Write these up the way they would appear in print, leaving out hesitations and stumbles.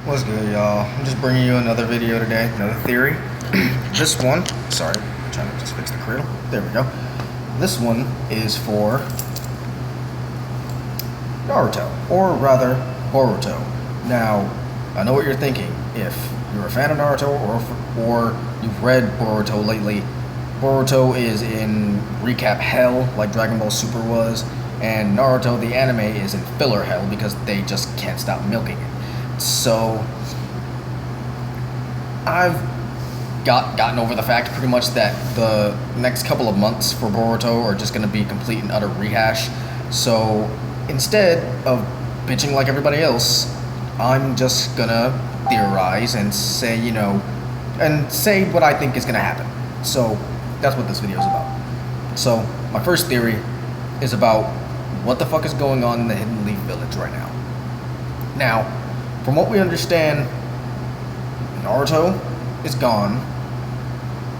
What's good, y'all? I'm just bringing you another video today, another theory. This one, sorry, I'm trying to just fix the cradle. There we go. This one is for Naruto, or rather, Boruto. Now, I know what you're thinking. If you're a fan of Naruto, or you've read Boruto lately, Boruto is in recap hell, like Dragon Ball Super was, and Naruto, the anime, is in filler hell because they just can't stop milking it. So I've gotten over the fact pretty much that the next couple of months for Boruto are just going to be complete and utter rehash. So instead of bitching like everybody else, I'm just going to theorize and say, and say what I think is going to happen. So that's what this video is about. So my first theory is about what the fuck is going on in the Hidden Leaf Village right now. Now, from what we understand, Naruto is gone.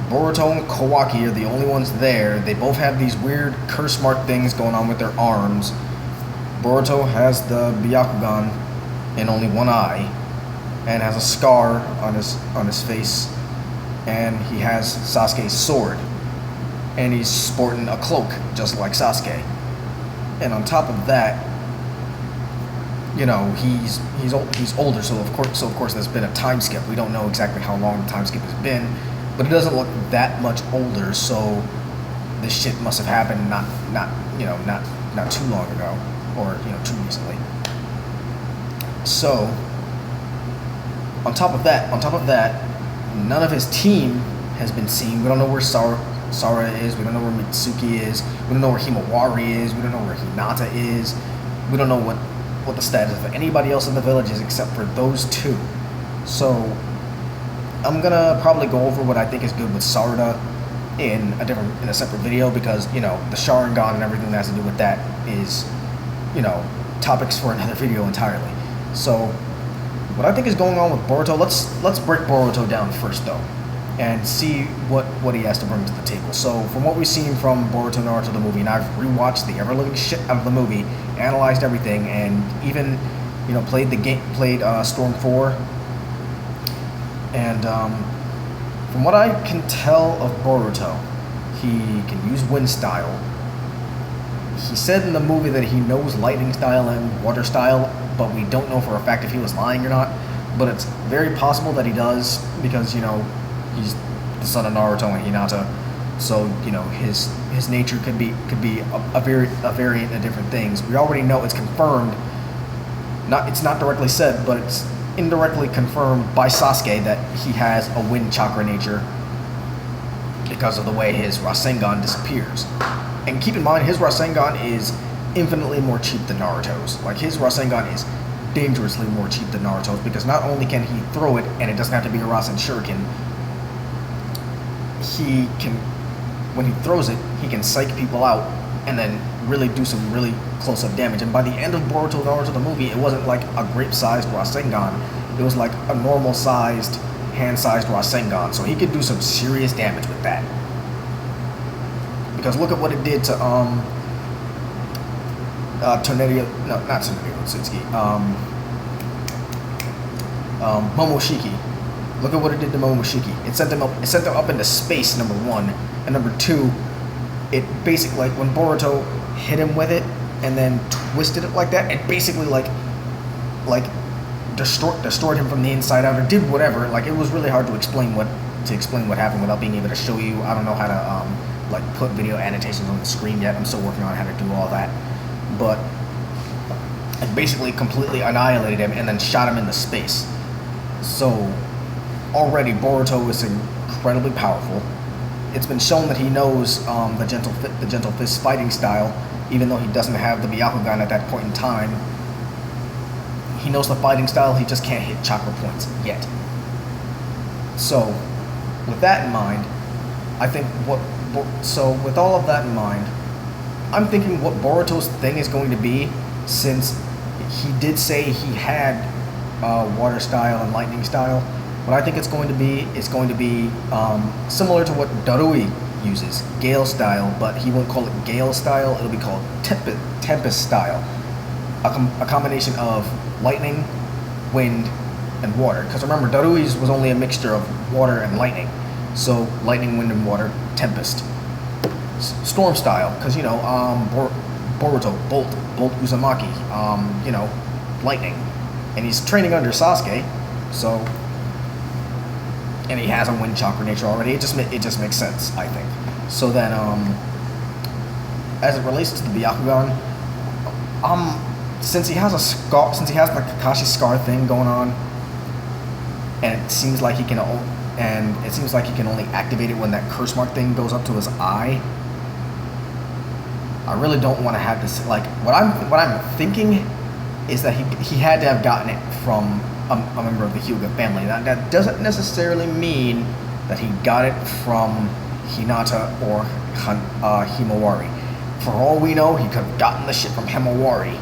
Boruto and Kawaki are the only ones there. They both have these weird curse mark things going on with their arms. Boruto has the Bayakugan in only one eye and has a scar on his face, and he has Sasuke's sword, and he's sporting a cloak just like Sasuke. And on top of that, he's older, so of course there's been a time skip. We don't know exactly how long the time skip has been, but he doesn't look that much older. So this shit must have happened not too long ago, or too recently. So on top of that, none of his team has been seen. We don't know where Sara is. We don't know where Mitsuki is. We don't know where Himawari is. We don't know where Hinata is. We don't know what the status of anybody else in the village is except for those two. So I'm gonna probably go over what I think is good with Sarada in a separate video, because the Sharingan and everything that has to do with that is topics for another video entirely. So what I think is going on with Boruto, let's break Boruto down first though, and see what he has to bring to the table. So from what we've seen from Boruto Naruto the movie, and I've rewatched the ever-living shit out of the movie, analyzed everything, and even played Storm 4, and from what I can tell of Boruto, he can use wind style. He said in the movie that he knows lightning style and water style, but we don't know for a fact if he was lying or not. But it's very possible that he does, because he's the son of Naruto and Hinata, so his nature could be a variant of different things. We already know it's confirmed. It's not directly said, but it's indirectly confirmed by Sasuke that he has a wind chakra nature because of the way his Rasengan disappears. And keep in mind, his Rasengan is infinitely more cheap than Naruto's. Like, his Rasengan is dangerously more cheap than Naruto's, because not only can he throw it, and it doesn't have to be a Rasen Shuriken, he can, when he throws it, he can psych people out and then really do some really close-up damage. And by the end of Boruto Naruto the movie, it wasn't like a grape-sized Rasengan. It was like a normal-sized, hand-sized Rasengan. So he could do some serious damage with that. Because look at what it did to Momoshiki. Look at what it did to Momoshiki. It sent them up into space, number one, and number two, it basically, like, when Boruto hit him with it and then twisted it like that, it basically like destroyed him from the inside out, or did whatever. Like, it was really hard to explain what happened without being able to show you. I don't know how to put video annotations on the screen yet. I'm still working on how to do all that, but it basically completely annihilated him and then shot him into space. So already Boruto is incredibly powerful. It's been shown that he knows the gentle fist fighting style, even though he doesn't have the Bayakugan at that point in time. He knows the fighting style, he just can't hit chakra points yet. So with that in mind, I think with all of that in mind, I'm thinking what Boruto's thing is going to be, since he did say he had water style and lightning style. What I think it's going to be similar to what Darui uses, Gale style, but he won't call it Gale style, it'll be called Tempest style. A combination of lightning, wind, and water. Because remember, Darui's was only a mixture of water and lightning. So lightning, wind, and water, Tempest. Storm style, because Boruto, Bolt Uzumaki, lightning, and he's training under Sasuke, so, and he has a wind chakra nature already. It just makes sense, I think. So then, as it relates to the Bayakugan, since he has the Kakashi scar thing going on, and it seems like he can only activate it when that curse mark thing goes up to his eye. I really don't want to have this. Like, what I'm thinking is that he had to have gotten it from a member of the Hyuga family. That doesn't necessarily mean that he got it from Hinata or Himawari. For all we know, he could have gotten the shit from Himawari.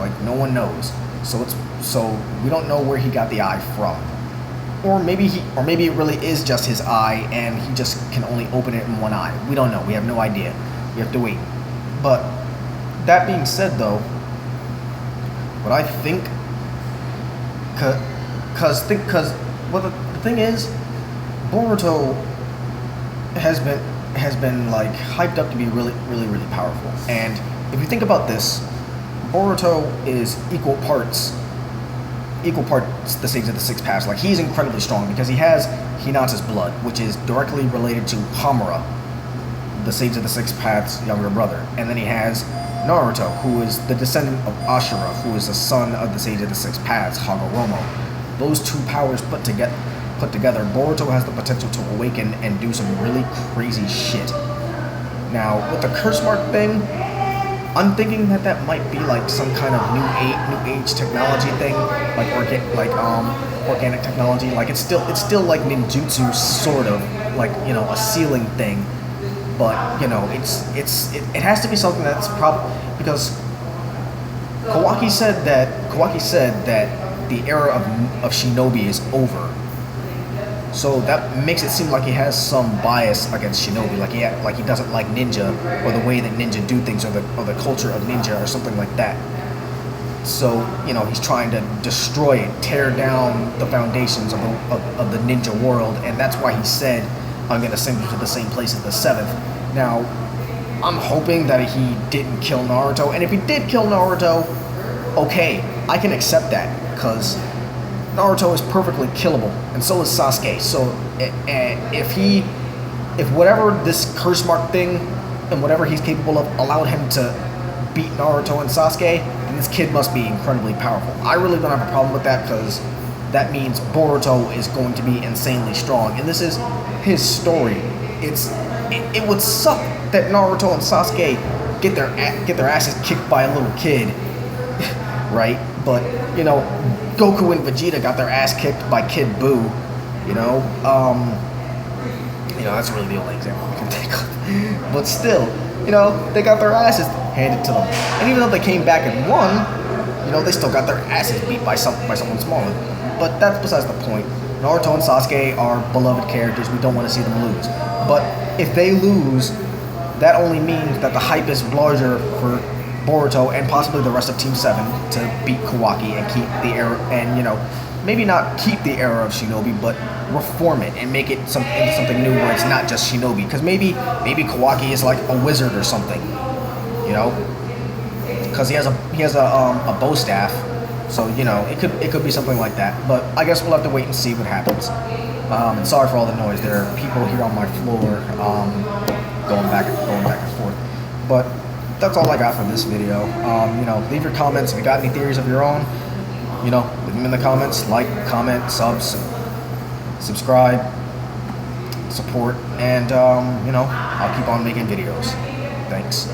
Like, no one knows. So we don't know where he got the eye from. Or maybe it really is just his eye, and he just can only open it in one eye. We don't know. We have no idea. We have to wait. But that being said, though, what I think, because the thing is, Boruto has been like hyped up to be really, really, really powerful. And if you think about this, Boruto is equal parts the Sage of the Six Paths. Like, he's incredibly strong because he has Hinata's blood, which is directly related to Hamura, the Sage of the Six Paths' younger brother. And then he has Naruto, who is the descendant of Ashura, who is the son of the Sage of the Six Paths, Hagoromo. Those two powers put together, Boruto has the potential to awaken and do some really crazy shit. Now, with the curse mark thing, I'm thinking that might be like some kind of new age technology thing, like organic technology. Like, it's still like ninjutsu, sort of, like, a sealing thing. But it has to be something that's probably, because Kawaki said that the era of shinobi is over. So that makes it seem like he has some bias against shinobi, like he doesn't like ninja, or the way that ninja do things, or the culture of ninja, or something like that. So he's trying to destroy it, tear down the foundations of the ninja world, and that's why he said, "I'm gonna send you to the same place as the seventh." Now, I'm hoping that he didn't kill Naruto, and if he did kill Naruto, okay, I can accept that, because Naruto is perfectly killable, and so is Sasuke. So if whatever this curse mark thing and whatever he's capable of allowed him to beat Naruto and Sasuke, then this kid must be incredibly powerful. I really don't have a problem with that, because that means Boruto is going to be insanely strong, and this is his story. It would suck that Naruto and Sasuke get their asses kicked by a little kid, right? But Goku and Vegeta got their ass kicked by Kid Buu. That's really the only example we can think of. But still, they got their asses handed to them, and even though they came back and won, they still got their asses beat by someone smaller. But that's besides the point. Naruto and Sasuke are beloved characters. We don't want to see them lose. But if they lose, that only means that the hype is larger for Boruto and possibly the rest of Team 7 to beat Kawaki and keep the era, and maybe not keep the era of shinobi, but reform it and make it into something new where it's not just shinobi. Because maybe Kawaki is like a wizard or something, because he has a bow staff. So it could be something like that. But I guess we'll have to wait and see what happens. Sorry for all the noise. There are people here on my floor going back and forth. But that's all I got for this video. Leave your comments if you got any theories of your own. Leave them in the comments. Like, comment, subscribe, support, and I'll keep on making videos. Thanks.